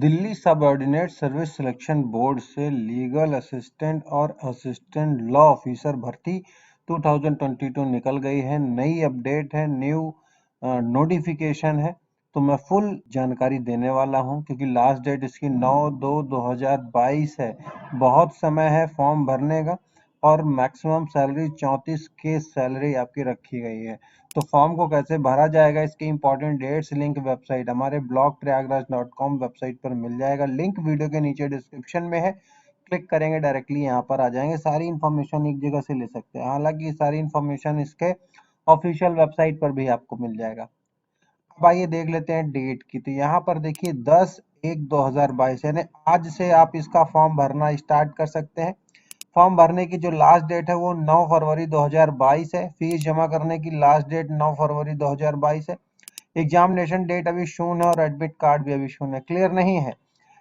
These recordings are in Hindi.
Delhi subordinate service selection board से लीगल असिस्टेंट और असिस्टेंट लॉ ऑफिसर भर्ती 2022 निकल गई है। नई अपडेट है, न्यू नोटिफिकेशन है। तो मैं फुल जानकारी देने वाला हूं क्योंकि लास्ट डेट इसकी 9/2/2022 है। बहुत समय है फॉर्म भरने का और मैक्सिमम सैलरी 34 के सैलरी आपकी रखी गई है। तो फॉर्म को कैसे भरा जाएगा, इसके इंपॉर्टेंट डेट्स, लिंक वेबसाइट हमारे ब्लॉग प्रयागराज.com वेबसाइट पर मिल जाएगा। लिंक वीडियो के नीचे डिस्क्रिप्शन में है, क्लिक करेंगे डायरेक्टली यहाँ पर आ जाएंगे। सारी इन्फॉर्मेशन एक जगह से ले सकते हैं। हालांकि सारी इन्फॉर्मेशन इसके ऑफिशियल वेबसाइट पर भी आपको मिल जाएगा। अब आइए देख लेते हैं डेट की। तो यहाँ पर देखिए 10/1/2022 यानी आज से आप इसका फॉर्म भरना स्टार्ट कर सकते हैं। फॉर्म भरने की जो लास्ट डेट है वो 9 फरवरी 2022 है। फीस जमा करने की लास्ट डेट 9 फरवरी 2022 है। एग्जामिनेशन डेट अभी शून्य है और एडमिट कार्ड भी अभी शून्य है, क्लियर नहीं है।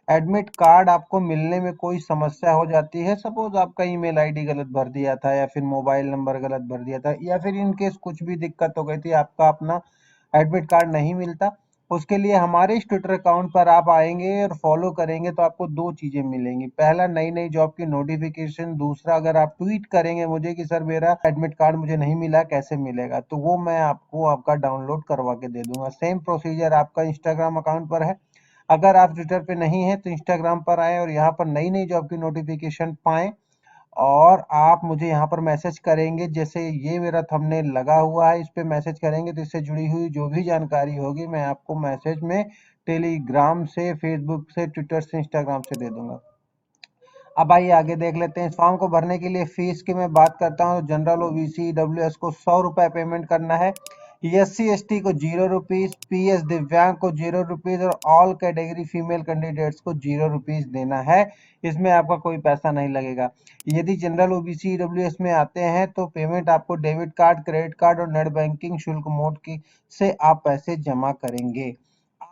एडमिट कार्ड आपको मिलने में कोई समस्या हो जाती है, सपोज आपका ईमेल आईडी गलत भर दिया था या फिर मोबाइल नंबर गलत भर दिया था या फिर इनकेस कुछ भी दिक्कत हो गई थी, आपका अपना एडमिट कार्ड नहीं मिलता, उसके लिए हमारे इस ट्विटर अकाउंट पर आप आएंगे और फॉलो करेंगे तो आपको दो चीजें मिलेंगी। पहला, नई नई जॉब की नोटिफिकेशन। दूसरा, अगर आप ट्वीट करेंगे मुझे कि सर मेरा एडमिट कार्ड मुझे नहीं मिला, कैसे मिलेगा, तो वो मैं आपको आपका डाउनलोड करवा के दे दूंगा। सेम प्रोसीजर आपका इंस्टाग्राम अकाउंट पर है। अगर आप ट्विटर पे नहीं है तो इंस्टाग्राम पर आए और यहाँ पर नई नई जॉब की नोटिफिकेशन पाएं और आप मुझे यहाँ पर मैसेज करेंगे। जैसे ये मेरा थंबनेल लगा हुआ है, इस पे मैसेज करेंगे तो इससे जुड़ी हुई जो भी जानकारी होगी मैं आपको मैसेज में टेलीग्राम से, फेसबुक से, ट्विटर से, इंस्टाग्राम से दे दूंगा। अब आइए आगे देख लेते हैं। इस फॉर्म को भरने के लिए फीस की मैं बात करता हूँ। जनरल ओबीसी ईडब्ल्यूएस को 100 रुपए पेमेंट करना है। SC ST को 0 रुपीज, PS दिव्यांग को 0 रुपीज और ऑल कैटेगरी फीमेल कैंडिडेट्स को 0 रुपीज देना है। इसमें आपका कोई पैसा नहीं लगेगा। यदि जनरल ओबीसी ईडब्ल्यूएस में आते हैं तो पेमेंट आपको डेबिट कार्ड, क्रेडिट कार्ड और नेट बैंकिंग शुल्क मोड की से आप पैसे जमा करेंगे।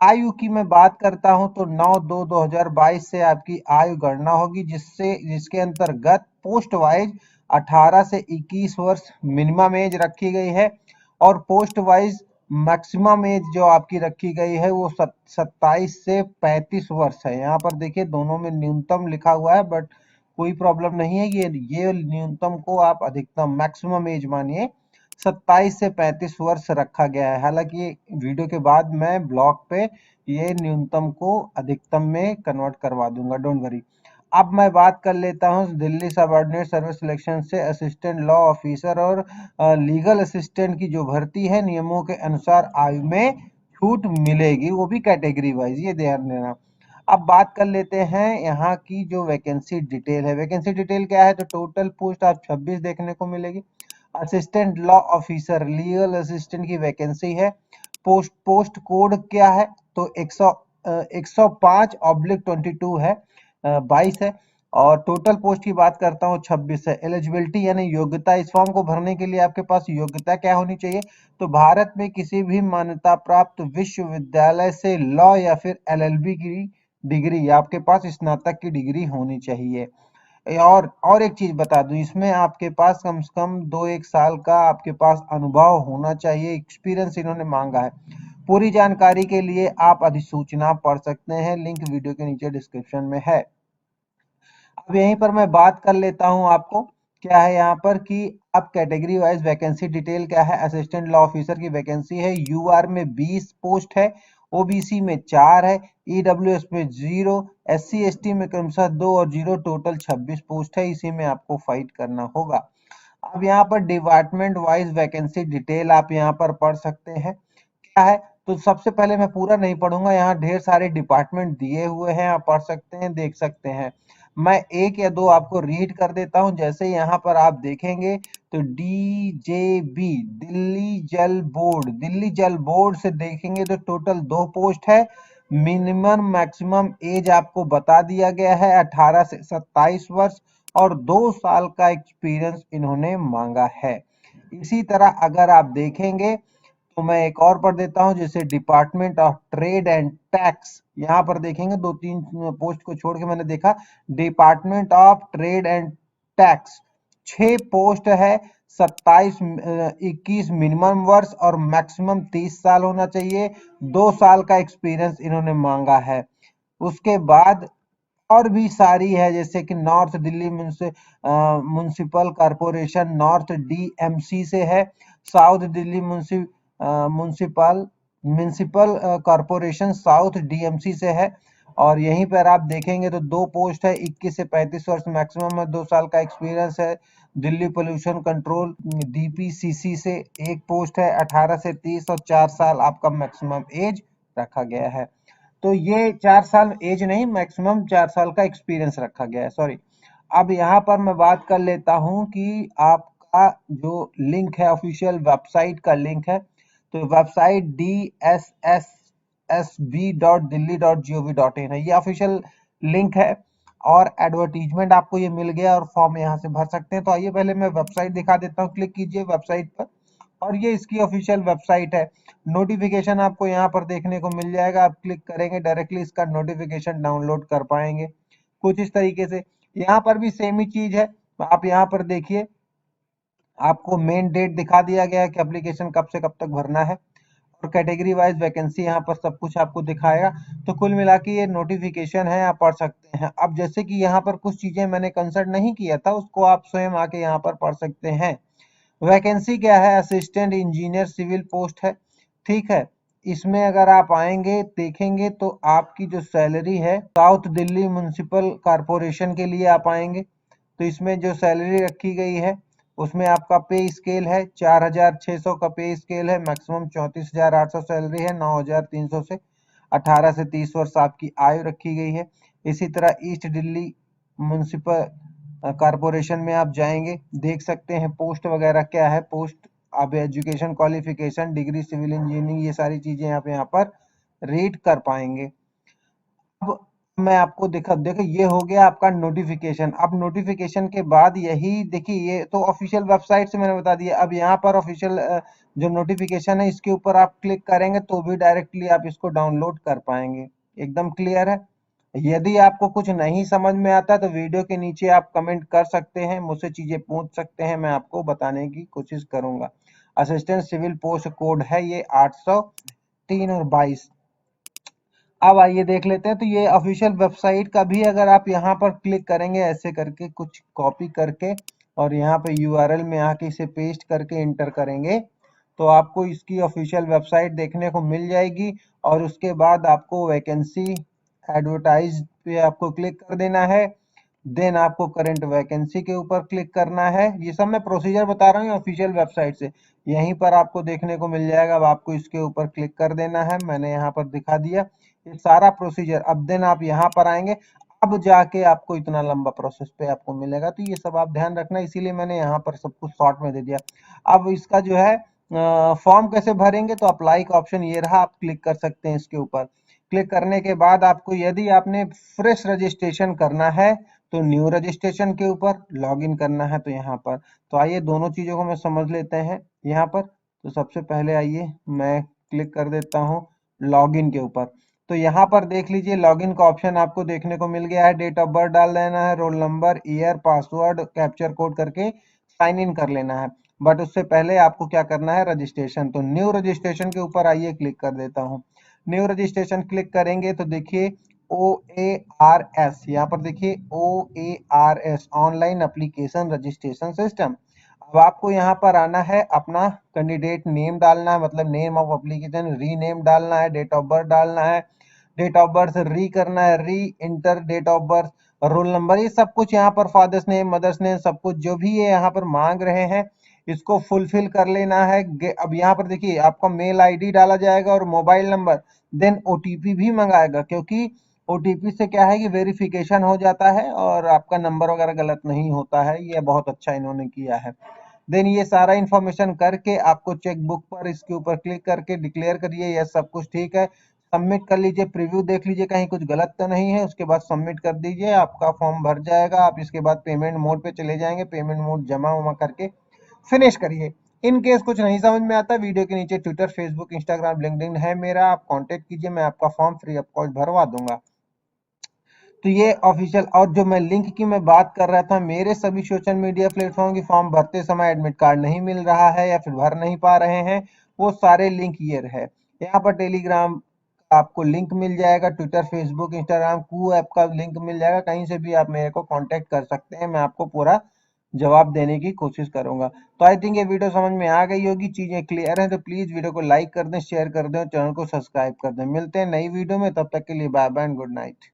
आयु की मैं बात करता हूं तो 9/2/2022 से आपकी आयु गणना होगी, जिसके अंतर्गत पोस्ट वाइज 18 से 21 वर्ष मिनिमम एज रखी गई है और पोस्ट वाइज मैक्सिमम एज जो आपकी रखी गई है वो 27 से 35 वर्ष है। यहाँ पर देखिए दोनों में न्यूनतम लिखा हुआ है, बट कोई प्रॉब्लम नहीं है। ये न्यूनतम को आप अधिकतम मैक्सिमम एज मानिए 27 से 35 वर्ष रखा गया है। हालांकि ये वीडियो के बाद मैं ब्लॉग पे ये न्यूनतम को अधिकतम में कन्वर्ट करवा दूंगा, डोंट वरी। अब मैं बात कर लेता हूं दिल्ली सबऑर्डिनेट सर्विस सिलेक्शन से असिस्टेंट लॉ ऑफिसर और लीगल असिस्टेंट की जो भर्ती है, नियमों के अनुसार आयु में छूट मिलेगी, वो भी कैटेगरी वाइज, ये ध्यान देना। अब बात कर लेते हैं यहाँ की जो वैकेंसी डिटेल है। वैकेंसी डिटेल क्या है, तो टोटल पोस्ट आप 26 देखने को मिलेगी। Assistant law officer legal assistant की वैकेंसी है। पोस्ट कोड क्या है, तो 105/22 है, 22 है। और टोटल पोस्ट की बात करता हूँ 26 है। एलिजिबिलिटी यानी योग्यता, इस फॉर्म को भरने के लिए आपके पास योग्यता क्या होनी चाहिए, तो भारत में किसी भी मान्यता प्राप्त विश्वविद्यालय से लॉ या फिर LLB की डिग्री, आपके पास स्नातक की डिग्री होनी चाहिए। और एक चीज बता दूं, इसमें आपके पास कम से कम 2-1 साल का आपके पास अनुभव होना चाहिए, एक्सपीरियंस इन्होंने मांगा है। पूरी जानकारी के लिए आप अधिसूचना पढ़ सकते हैं, लिंक वीडियो के नीचे डिस्क्रिप्शन में है। अब यहीं पर मैं बात कर लेता हूं, आपको क्या है यहाँ पर कि अब कैटेगरी वाइज वैकेंसी डिटेल क्या है। असिस्टेंट लॉ ऑफिसर की वैकेंसी है। यूआर में 20 पोस्ट है, ओबीसी में 4 है, ईडब्ल्यूएस में 0, SC ST में क्रमशः 2 और 0, टोटल 26 पोस्ट है। इसी में आपको फाइट करना होगा। अब यहाँ पर डिपार्टमेंट वाइज वैकेंसी डिटेल आप यहाँ पर पढ़ सकते हैं। क्या है, तो सबसे पहले मैं पूरा नहीं पढ़ूंगा, यहाँ ढेर सारे डिपार्टमेंट दिए हुए हैं, आप पढ़ सकते हैं, देख सकते हैं। मैं एक या दो आपको रीड कर देता हूं। जैसे यहाँ पर आप देखेंगे तो DJB दिल्ली जल बोर्ड से देखेंगे तो टोटल 2 पोस्ट है। मिनिमम मैक्सिमम एज आपको बता दिया गया है 18 से 27 वर्ष और 2 साल का एक्सपीरियंस इन्होंने मांगा है। इसी तरह अगर आप देखेंगे तो मैं एक और पढ़ देता हूं, जैसे department of trade and tax, यहां पर देखेंगे 2-3 पोस्ट को छोड़ के मैंने देखा, department of trade and tax 6 post है। 27-21 मिनिमम वर्ष और मैक्सिमम 30 साल होना चाहिए। 2 साल का एक्सपीरियंस इन्होंने मांगा है। उसके बाद और भी सारी है, जैसे कि north Delhi municipal corporation north DMC से है, south Delhi municipal municipal corporation south DMC से है। और यहीं पर आप देखेंगे तो दो पोस्ट है, 21 से 35 वर्ष मैक्सिमम है, 2 साल का एक्सपीरियंस है। दिल्ली पोल्यूशन कंट्रोल डीपीसीसी से एक पोस्ट है, 18 से 30 और 4 साल आपका मैक्सिमम एज रखा गया है। तो ये 4 साल एज नहीं, मैक्सिमम 4 साल का एक्सपीरियंस रखा गया है, सॉरी। अब यहाँ पर मैं बात कर लेता हूँ कि आपका जो लिंक है, ऑफिशियल वेबसाइट का लिंक है, तो वेबसाइट dssSB.delhi.gov.in है, ये ऑफिशियल लिंक है। और एडवर्टीजमेंट आपको ये मिल गया और फॉर्म यहाँ से भर सकते हैं। तो आइए पहले मैं वेबसाइट दिखा देता हूँ, क्लिक कीजिए वेबसाइट पर और ये इसकी ऑफिशियल वेबसाइट है। नोटिफिकेशन आपको यहाँ पर देखने को मिल जाएगा, आप क्लिक करेंगे डायरेक्टली इसका नोटिफिकेशन डाउनलोड कर पाएंगे कुछ इस तरीके से। यहाँ पर भी सेम ही चीज है, आप यहाँ पर देखिए, आपको मेन डेट दिखा दिया गया है कि एप्लीकेशन कब से कब तक भरना है, और कैटेगरी वाइज वैकेंसी यहाँ पर सब कुछ आपको दिखाएगा। तो कुल मिला के ये नोटिफिकेशन है, आप पढ़ सकते हैं। अब जैसे कि यहाँ पर कुछ चीजें मैंने कंसल्ट नहीं किया था, उसको आप स्वयं आके यहाँ पर पढ़ सकते हैं। वैकेंसी क्या है, असिस्टेंट इंजीनियर सिविल पोस्ट है, ठीक है। इसमें अगर आप आएंगे देखेंगे तो आपकी जो सैलरी है, साउथ दिल्ली म्युनिसिपल कॉरपोरेशन के लिए आप आएंगे तो इसमें जो सैलरी रखी गई है उसमें आपका पे स्केल है 4600 का पे स्केल है, मैक्सिमम 34,800 सैलरी है, 9,300 से 18 से 30 वर्ष आपकी आयु रखी गई है। इसी तरह ईस्ट दिल्ली म्युनिसिपल कॉरपोरेशन में आप जाएंगे, देख सकते हैं पोस्ट वगैरह क्या है। पोस्ट आप education qualification degree civil engineering ये सारी चीजें आप यहाँ पर रीड कर पाएंगे। अब मैं आपको देखो ये हो गया आपका नोटिफिकेशन। अब नोटिफिकेशन के बाद यही देखिए, ये तो ऑफिशियल वेबसाइट से मैंने बता दिया। अब यहाँ पर ऑफिशियल जो नोटिफिकेशन है इसके ऊपर आप क्लिक करेंगे तो भी डायरेक्टली आप इसको डाउनलोड कर पाएंगे। एकदम क्लियर है। यदि आपको कुछ नहीं समझ में आता तो वीडियो के नीचे आप कमेंट कर सकते हैं, मुझसे चीजें पूछ सकते हैं, मैं आपको बताने की कोशिश करूंगा। असिस्टेंट सिविल पोस्ट कोड है ये 803 और 22। अब आइए देख लेते हैं। तो ये ऑफिशियल वेबसाइट का भी अगर आप यहाँ पर क्लिक करेंगे ऐसे करके कुछ कॉपी करके और यहाँ पे यूआरएल में आके इसे पेस्ट करके इंटर करेंगे तो आपको इसकी ऑफिशियल वेबसाइट देखने को मिल जाएगी। और उसके बाद आपको वैकेंसी एडवर्टाइज पे आपको क्लिक कर देना है। देन आपको करंट वैकेंसी के ऊपर क्लिक करना है। ये सब मैं प्रोसीजर बता रहा हूँ ऑफिशियल वेबसाइट से, यहीं पर आपको देखने को मिल जाएगा। अब आपको इसके ऊपर क्लिक कर देना है, मैंने यहाँ पर दिखा दिया ये सारा प्रोसीजर। अब देन आप यहाँ पर आएंगे, अब जाके आपको इतना लंबा प्रोसेस पे आपको मिलेगा। तो ये सब आप ध्यान रखना, इसीलिए मैंने यहाँ पर सब कुछ शॉर्ट में दे दिया। अब इसका जो है फॉर्म कैसे भरेंगे, तो अप्लाई का ऑप्शन ये रहा, आप क्लिक कर सकते हैं इसके ऊपर। क्लिक करने के बाद आपको यदि आपने फ्रेश रजिस्ट्रेशन करना है तो न्यू रजिस्ट्रेशन के ऊपर लॉगिन करना है, तो यहाँ पर। तो आइए दोनों चीजों को मैं समझ लेते हैं यहाँ पर। तो सबसे पहले आइए मैं क्लिक कर देता हूँ लॉगिन के ऊपर। तो यहाँ पर देख लीजिए लॉगिन का ऑप्शन आपको देखने को मिल गया है। डेट ऑफ बर्थ डाल देना है, roll number, year, password, capture code करके साइन इन कर लेना है। बट उससे पहले आपको क्या करना है, रजिस्ट्रेशन। तो न्यू रजिस्ट्रेशन के ऊपर आइए क्लिक कर देता हूँ। न्यू रजिस्ट्रेशन क्लिक करेंगे तो देखिए OARS, यहाँ पर देखिए OARS online application registration system. अब आपको यहाँ पर आना है, अपना कैंडिडेट नेम डालना है, मतलब नेम ऑफ एप्लीकेशन, रीनेम डालना है, डेट ऑफ बर्थ डालना है, डेट ऑफ बर्थ री करना है, re enter date of birth, roll number, ये सब कुछ यहाँ पर, फादर्स नेम, मदर्स नेम, सब कुछ जो भी ये यहाँ पर मांग रहे हैं इसको फुलफिल कर लेना है। अब यहाँ पर देखिए आपका मेल आईडी डाला जाएगा और मोबाइल नंबर, देन ओटीपी भी मंगाएगा, क्योंकि ओटीपी से क्या है कि वेरिफिकेशन हो जाता है और आपका नंबर वगैरह गलत नहीं होता है। ये बहुत अच्छा इन्होंने किया है। देन ये सारा इंफॉर्मेशन करके आपको चेक बुक पर इसके ऊपर क्लिक करके डिक्लेयर करिए यह सब कुछ ठीक है, सबमिट कर लीजिए, प्रीव्यू देख लीजिए कहीं कुछ गलत तो नहीं है, उसके बाद सबमिट कर दीजिए, आपका फॉर्म भर जाएगा। आप इसके बाद पेमेंट मोड पे चले जाएंगे, पेमेंट मोड जमा वमा करके फिनिश करिए। इन केस कुछ नहीं समझ में आता, वीडियो के नीचे ट्विटर, फेसबुक, इंस्टाग्राम, लिंक्डइन है मेरा, आप कांटेक्ट कीजिए, मैं आपका फॉर्म फ्री ऑफ कॉस्ट भरवा दूंगा। तो ये ऑफिशियल, और जो मैं लिंक की मैं बात कर रहा था, मेरे सभी सोशल मीडिया प्लेटफॉर्म की फॉर्म भरते समय एडमिट कार्ड नहीं मिल रहा है या फिर भर नहीं पा रहे हैं, वो सारे लिंक ये है। यहाँ पर टेलीग्राम आपको लिंक मिल जाएगा, ट्विटर, फेसबुक, इंस्टाग्राम, कू ऐप का लिंक मिल जाएगा, कहीं से भी आप मेरे को कांटेक्ट कर सकते हैं, मैं आपको पूरा जवाब देने की कोशिश करूंगा। तो आई थिंक ये वीडियो समझ में आ गई होगी, चीजें क्लियर हैं, तो प्लीज वीडियो को लाइक कर दें, शेयर कर दें और चैनल को सब्सक्राइब कर दें। मिलते हैं नई वीडियो में, तब तक के लिए bye bye and good night.